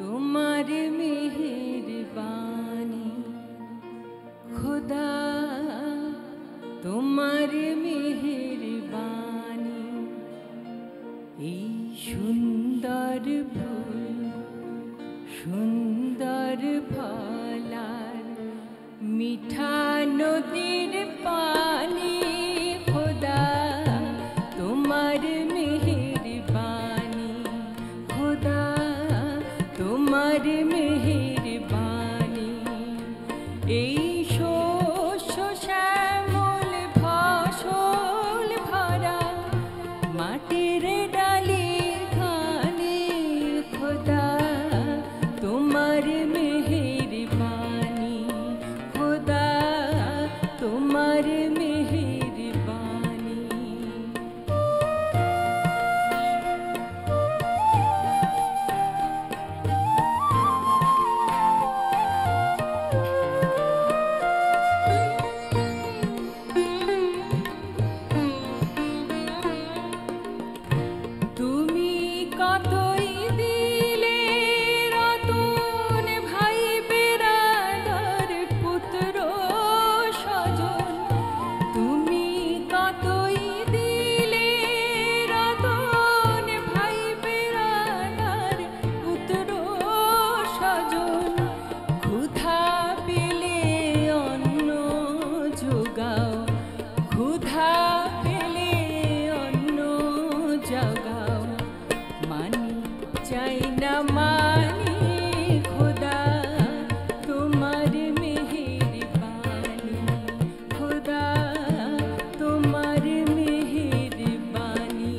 তোমার মেহেরবানি খুদা, তোমার মেহেরবানি। এই সুন্দর ফুল, সুন্দর ফলার, মিঠা নদীর পানি খুদা, তোমার মেহেরবানি খুদা, তোমার মেহেরবানি। এই শস্য শ্যামল ফসল ভরা মাটির ডালি খানি খুদা, তোমার মেহেরবানি খুদা, তোমার মেহেরবানি। তুমি কতই দিলে রতন ভাই বেরাদার পুত্র স্বজন, তুমি কতই দিলে রতন ভাই বেরাদার পুত্র স্বজন। ক্ষুধা পেলে অন্ন যোগাও, ক্ষুধা পেলে অন্ন জগাও, মানি চাই না মানি খুদা, তোমার মেহেরবানি খুদা, তোমার মেহেরবানি।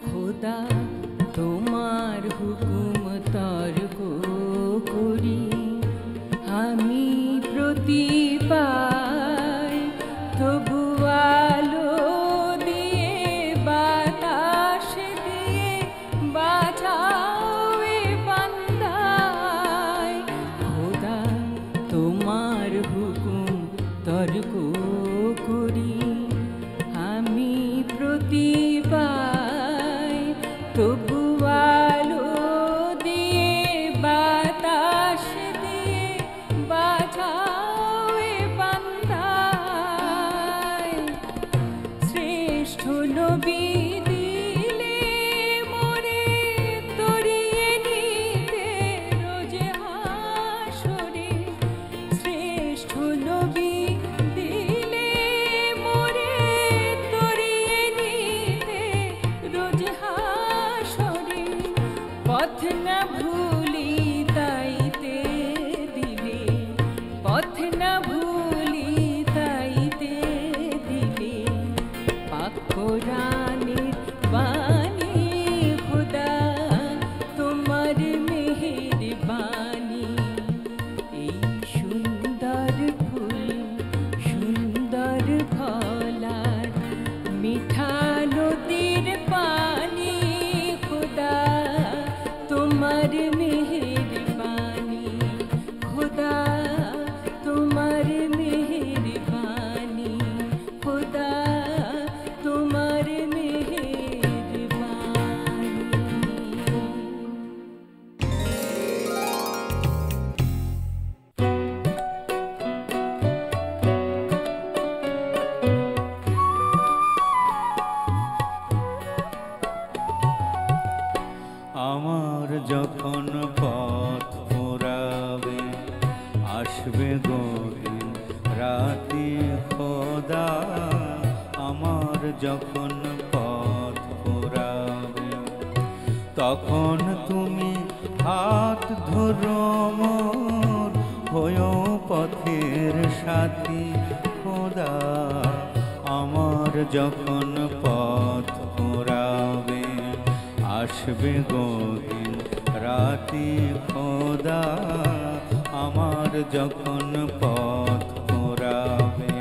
খোদা তোমার হুকুম তর্ক করি আমি প্রতিবার, তবু আলো দিয়ে বাতাস দিয়ে বাঁচাও এ বান্দায়। খোদা তোমার হুকুম তর্ক করি আমি প্রতিবার, তবু আলো দিয়ে বাতাস দিয়ে বাঁচাও এ বান্দায়। শ্রেষ্ঠ নবী দিলে মোরে তরিয়ে নিতে রোজ হাসরে, শ্রেষ্ঠ নবী দিলে মোরে তরিয়ে নিতে রোজ হাসরে। পথ না ভুলি তাইতে দিলে, পথ না ভুলি তাইতে দিলে, পাক কোরআনের বাণী খুদা, তোমার মেহেরবানি। এই সুন্দর ফুল, সুন্দর ফলার, মিঠা নদীর পানি খুদা, তোমার মেহেরবানি খুদা, তোমার মেহেরবানি খুদা, তোমার মেহেরবানি। আমার যখন পথ ফুরাবে আসবে গহীন রাতি খোদা, আমার যখন পথ ফুরাবে তখন তুমি হাত ধরো মোর, হয়ো পথের সাথী খোদা। আমার যখন পথ ফুরাবে আসবে গহীন রাতি খোদা, আমার যখন পথ ফুরাবে।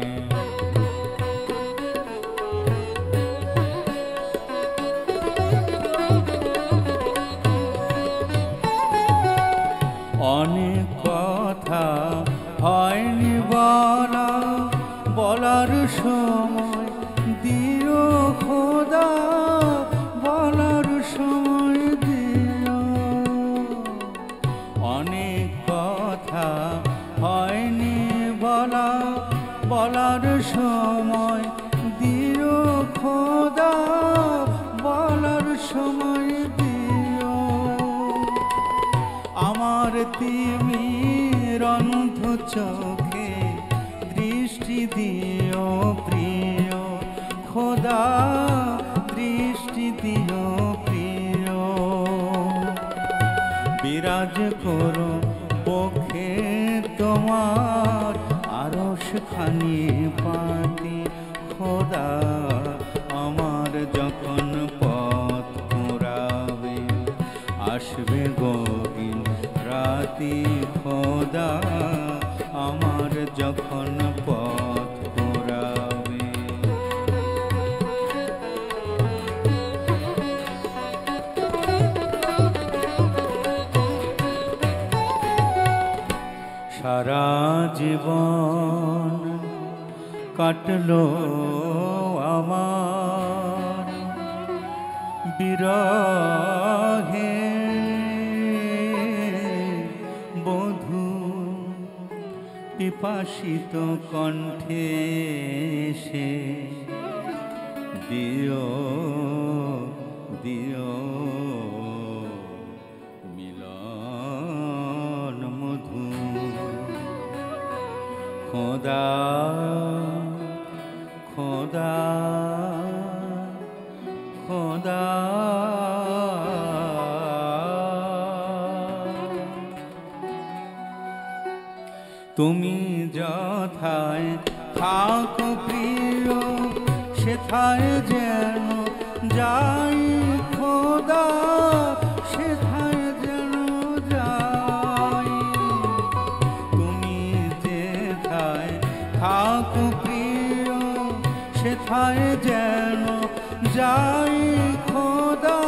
অনেক কথা হয়নি বলা, বলার সময় দিও খোদা, বলার সময় দিও। অনেক কথা হয়নি বলা, বলার সময় দিও খোদা, বলার সময় দিও। আমার তিমির অন্ধ চোখে দৃষ্টি দিও প্রিয় খোদা, দৃষ্টি দিও প্রিয়। বিরাজ করো পক্ষে তোমার আরশ খানি পাতি খোদা, আমার যখন পথ ঘোরাবে আসবে গহীন রাতি খোদা, আমার যখন পথ ঘোরাবে। সারা জীবন কাটলো আমার বিরহে, বধূ পিপাসিত কণ্ঠে সে দিও দিও মিলন মধু। খোদা খোদা খোদা, তুমি যথায় থাকো প্রিয়, সেথায় যেন যাই খোদা, সেথায় যেন যাই। তুমি যেথায় থাকো প্রিয়, সেথায় যেন যাই খোদা,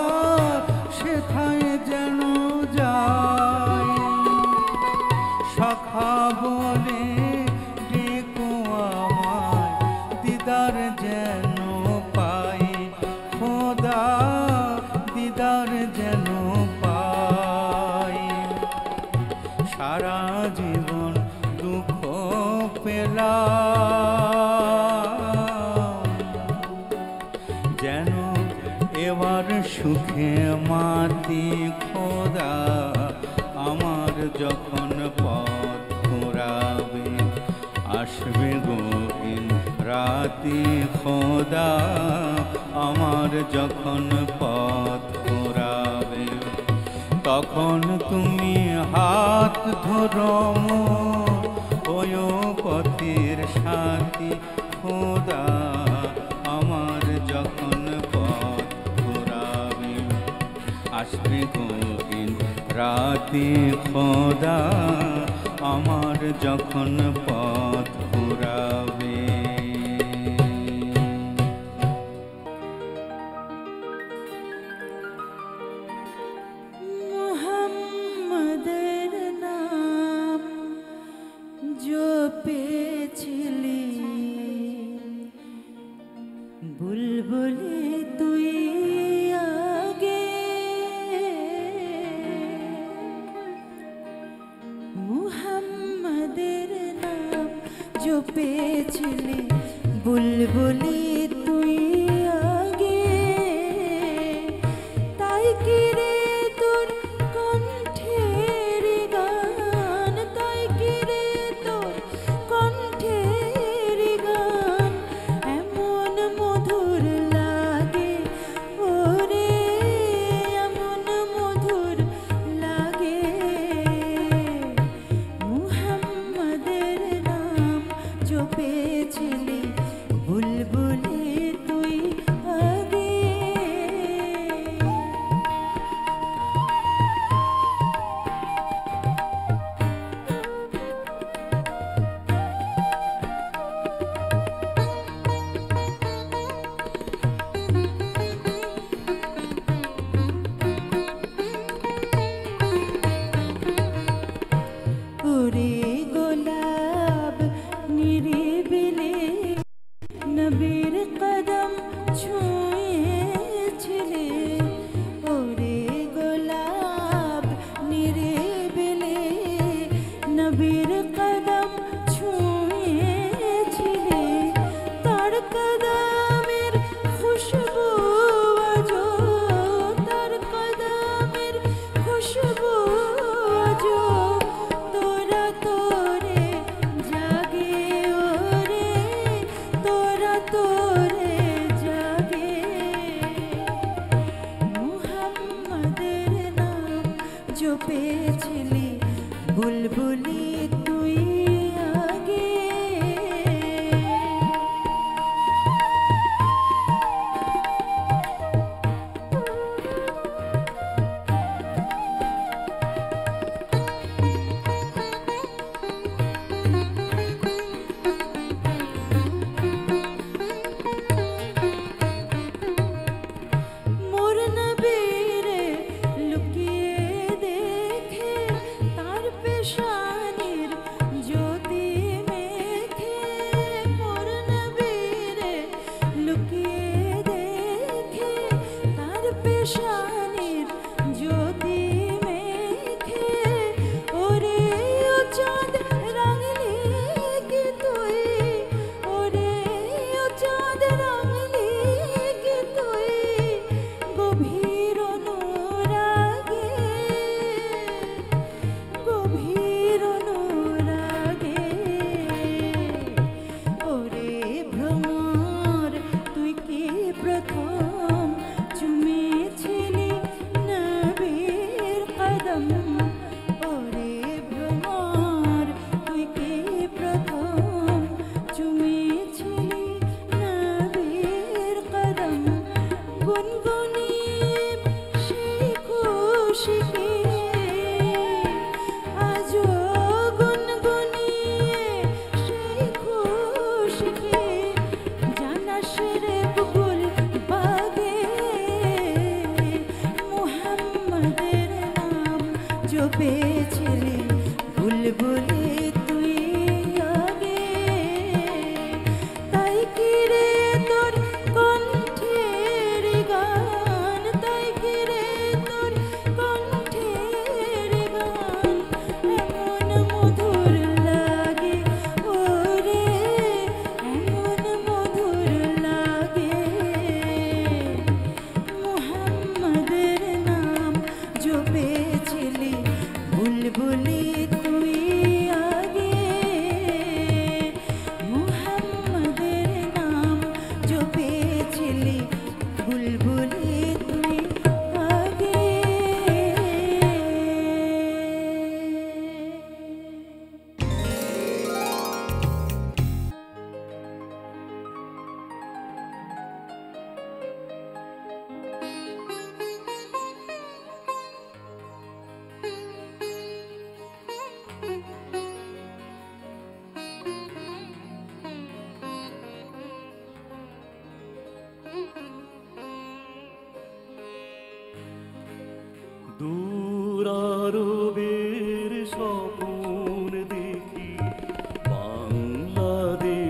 সেথায় যেন যাই। সখা বলে ডেকো আমায়, দিদার যেন পাই খোদা, দিদার যেন পাই। সারা জীবন দুঃখ পেলাম, যেন এবার সুখে মাতি খোদা, আমার যখন পথ ঘোরাবে আসবে গহীন রাতি খোদা, আমার যখন পথ ঘোরাবে। তখন তুমি হাত ধরো ওই পথের সাথী খোদা, আমার যখন পথ ঘোরাবে আসবে গহীন রাতি খোদা, আমার যখন পথ ঘোরাবে। মুহাম্মদের নাম জপেছিলি, বুলবুলি তুই আগে। মুহাম্মদের নাম জপেছিলি, বুলবুলি তুই আগে। তাই কি রে তোর কণ্ঠের গান, তাই কি রে তোর কণ্ঠের গান এমন মধুর লাগে ওরে, এমন মধুর লাগে। মুহাম্মদের নাম জপেছিলি, বুলবুল জপেছিলি বুলবুলি তুই আগে। মোর নবীরে লুকিয়ে দেখে তার পেশানির জ্যোতি মেখে। মোর নবীরে লুকিয়ে দেখে তার পেশানির জ্যোতি মেখে। ওরে ও চাঁদ রাঙলি কি তুই, ওরে ও চাঁদ রাঙলি কি তুই গভীর অনুরাগে, গভীর অনুরাগে। ওরে ভ্রমর তুই কি প্রথম চুমেছিলি নবীর কদম। ওরে ভ্রমর তুই কি প্রথম চুমেছিলি নবীর কদম। গুনগুনি সেই খুশিকে আজও গুনগুনিয়ে সেই খুশিকে জানাস রে বুকুল বাগে। মুহাম্মাদের নাম জপেছিলি বুলবুলি তুই আগে। তাই কি রে তোর কণ্ঠের গান, তাই কি রে তোর কণ্ঠের গান এমন মধুর লাগে। ওরে এমন মধুর লাগে। মুহাম্মাদের নাম জপেছিলি বুলবুলি তুই আগে। মুহাম্মাদের নাম জপেছিলি বুলবুলি তুই আগে। দূর আরবের স্বপ্ন দেখি বাংলাদেশের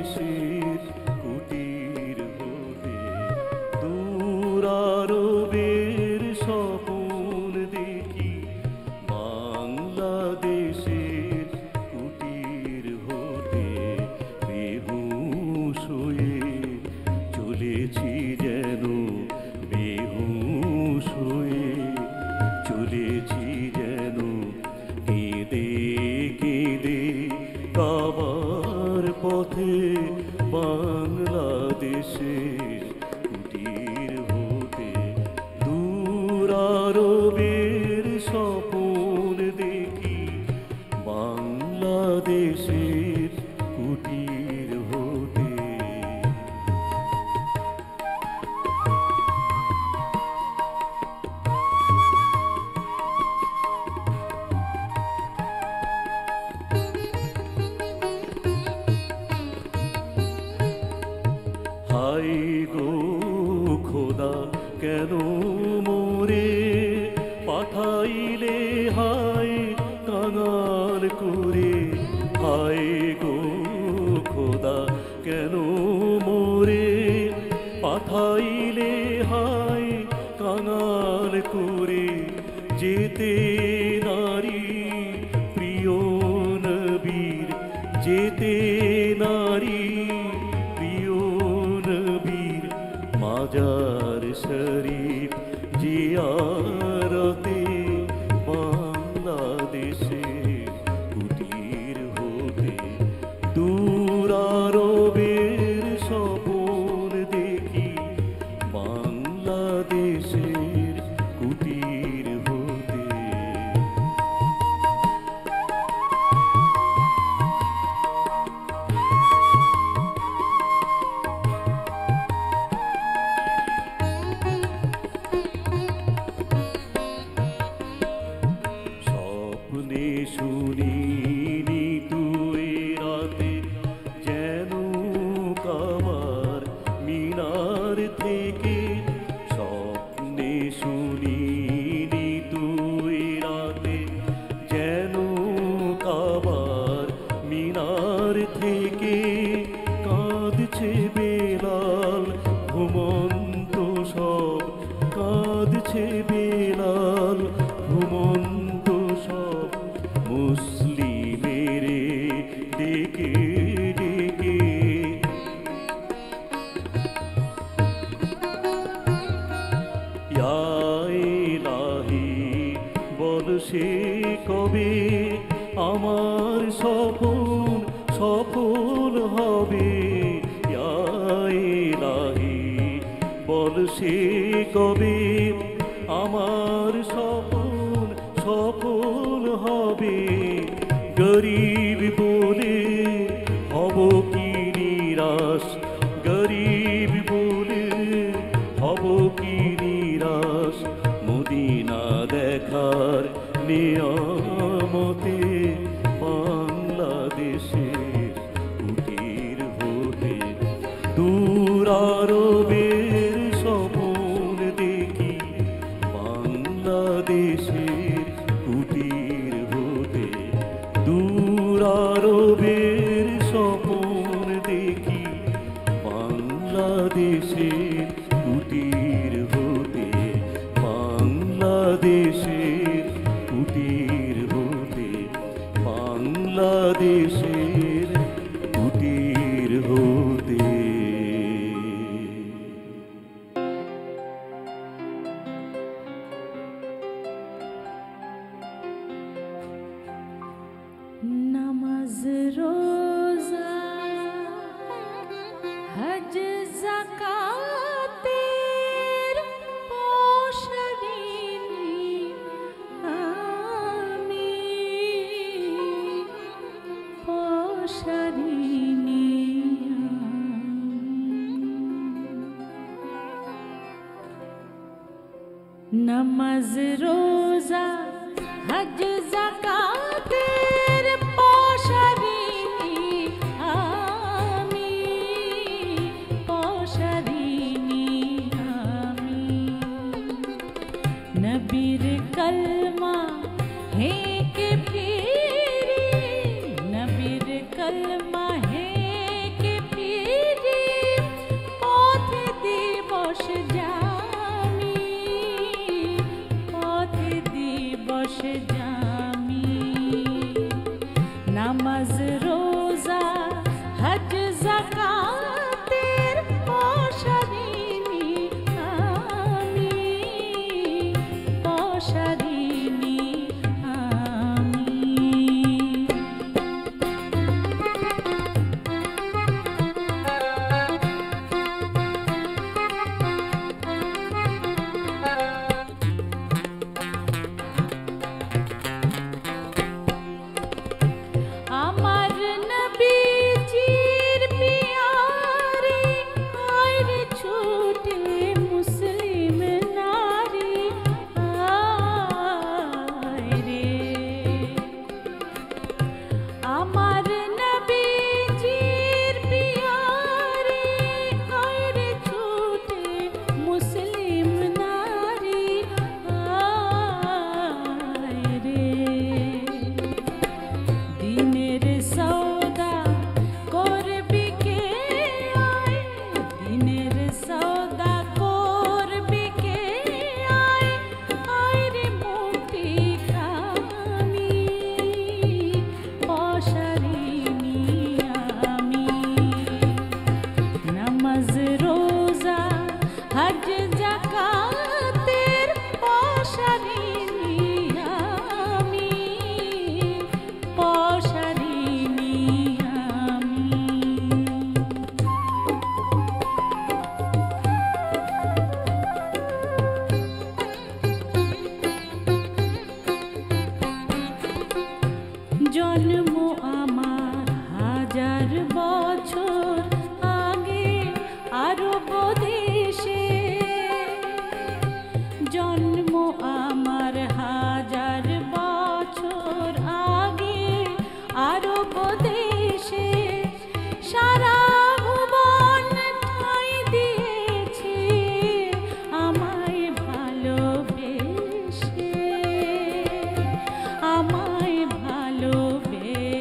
কুটির হতে। দূর আরবের স্বপ্ন দেখি বাংলাদেশের কুটির হতে। বেহুশ হয়ে চলেছি যেন, বেহুশ হয়ে চলেছি যেন। কেঁদে কেঁদে কাবার পথে বাংলাদেশের কুটির হতে। দূর আরবের স্বপ্ন দেখি বাংলাদেশের কুটির হতে। হাই গো খোদা কেন মোরে পাঠাইলে হাই কাঙাল করে। হাই গো খোদা কেন মোরে পাঠাইলে হাই কাঙাল করে। যেতে নারী প্রিয় নবীর, যেতে নারী প্রিয় নবীর মাজার শরীফ জিয়ারতে। বাংলাদেশের কুটির হতে দূর আরবের স্বপ্ন দেখি বাংলাদেশের কুটির হতে। কবে আমার স্বপন সফল হবে ইয়া ইলাহি বল সে কবে আমার স্বপন সফল হবে গরিব বলে হব কি নিরাশ গরিব বলে হব কি নিরাশ মদিনা দেখার নিয়ামতে বাংলাদেশের কুটির হতে দূর আরবের স্বপ্ন দেখি বাংলাদেশের কুটির হতে দূর আরবের স্বপ্ন দেখি বাংলাদেশের কুটির হতে বাংলাদেশের কুটির হতে বাংলাদেশের কুটির হতে নামাজ রোজা হজ যাকাতের পশরিনি আমি পশরিনি নামাজ রোজা হজ যাকাতের পশরিনি আমি পশরিনি আমি নবীর কলমা হে কে পীরি নবীর কলমা হে কে পীরি পথে দিবস জামি পথে দিবস জামি নামাজ রোজা হজ যাকাতের পশরিনি আমি পশরিনি আমি আমার নবীজির পিয়ারি আইরে ছুটে মুসলিম নারী আইরে আমার নবীজির পিয়ারি আইরে ছুটে মুসলিম নারী আইরে দিনের সওদা করবি কে আয় দিনের সওদা করবি কে আয় আইরে মুক্তি কামি পশরিনি আমি নামাজ রোজা হজ যাকাতের পশরিনি আমি পশরিনি আমি জন্ম আমার হাজার বছর আগে আরব দেশে জন্ম আমার হাজার বছর আগে আরব দেশে সারা ভুবন ঠাঁই দিয়েছে আমায় ভালোবেসে আমায় ভালোবেসে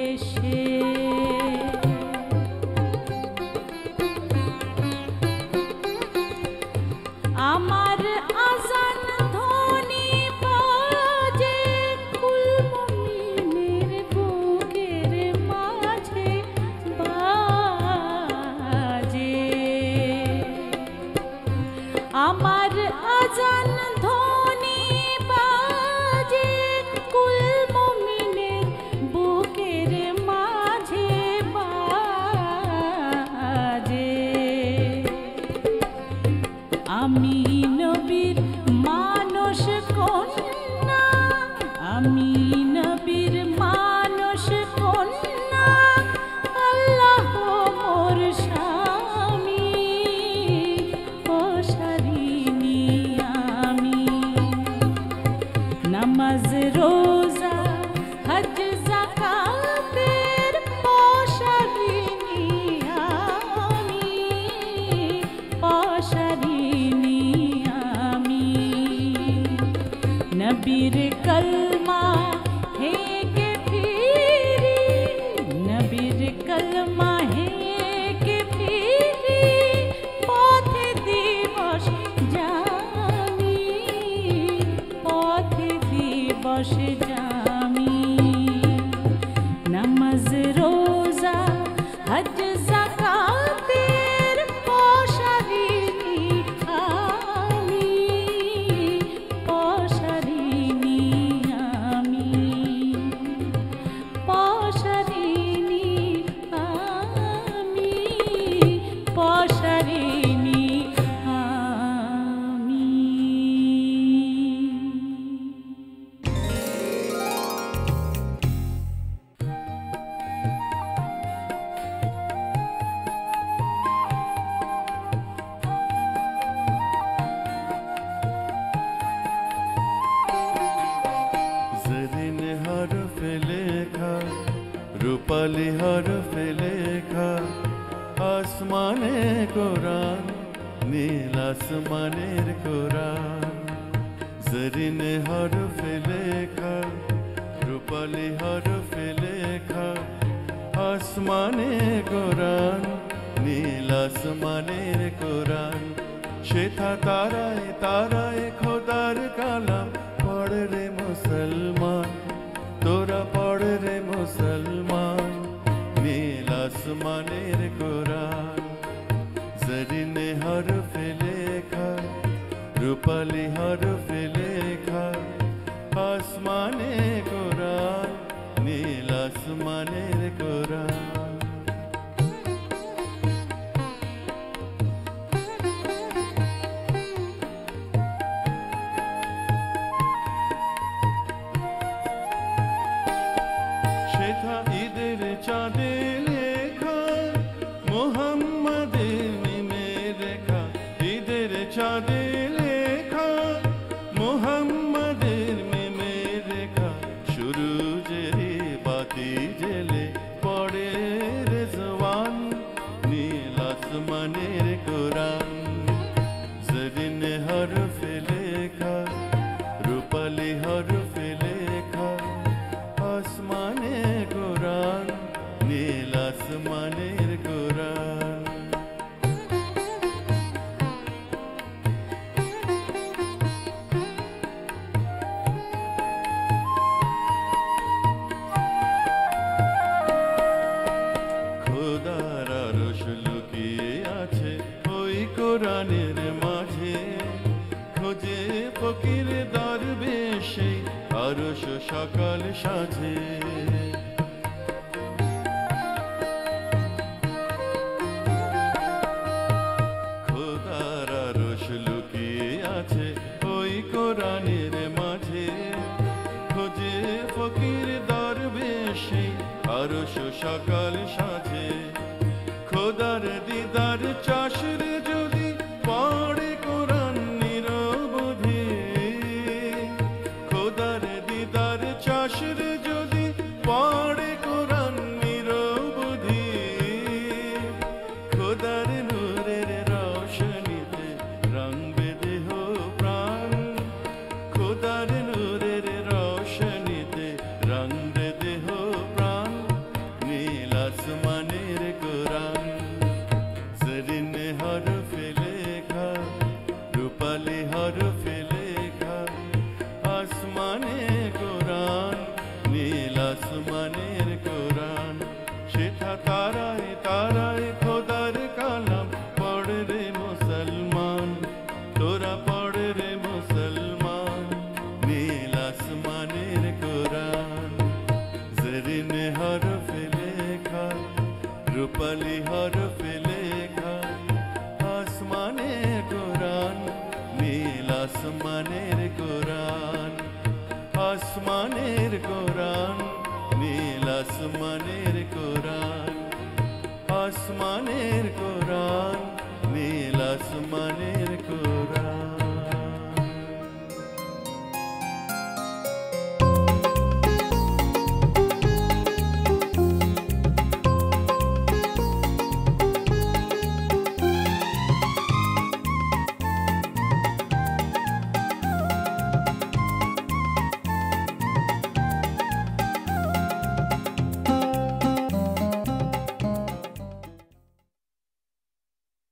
লেখা, রূপালি হরফে লেখা, আসমানে কোরআন, নীল আসমানের কোরআন। জরিনে হরফে লেখা, রূপালি হরফে লেখা, আসমানে কোরআন, নীল আসমানের কোরআন। সেথা তারায় তারায় খোদার কালাম, পড় রে মুসলমান, তোরা পড় রে মুসলমান, নীল আসমানের কোরআন। জরিনে হরফে লেখা, রূপালি হরফে লেখা, আসমানে কোরআন, নীল আসমানের কোরআন। সেথা ঈদের চাঁদে লেখা, মোহাম্মদের মিমে রেখা, ঈদের চাঁদে লেখা, মোহাম্মদের মিমে রেখা, সুরুজের বাতি জেলে পড়ে রেজওয়ান, নীল আসমানের কোরআন। জরিনে হরফে লেখা, রূপালি হরফে লেখা, আসমানে কোরআন, নীল আসমানের কোরআন। খোদার আরশ লুকিয়ে আছে ওই কোরআনের মাঝে, খোঁজে ফকির দরবেশে আরশ সকাল সাজে। খোদার আরশ লুকিয়ে আছে ওই কোরআনের মাঝে, খোঁজে ফকির দরবেশে আরশ সকাল সাজে। খোদার দিদার চাষরে যদি পড়ে কোরআন নিরবধি, খোদার দিদার চাষরে যদি পড়ে কোরআন নিরবধি, খোদার নূরের রওশনীতে রঙবে দেহ প্রাণ, খোদার নূরের রওশনীতে রঙবে দেহ প্রাণ, নীল আসমানের কোরআন। জরিনে হরফে লেখা, রূপালি হরফে লেখা, আসমানে কোরআন, নীল আসমানের কোরআন। সেথা তারায় তারায়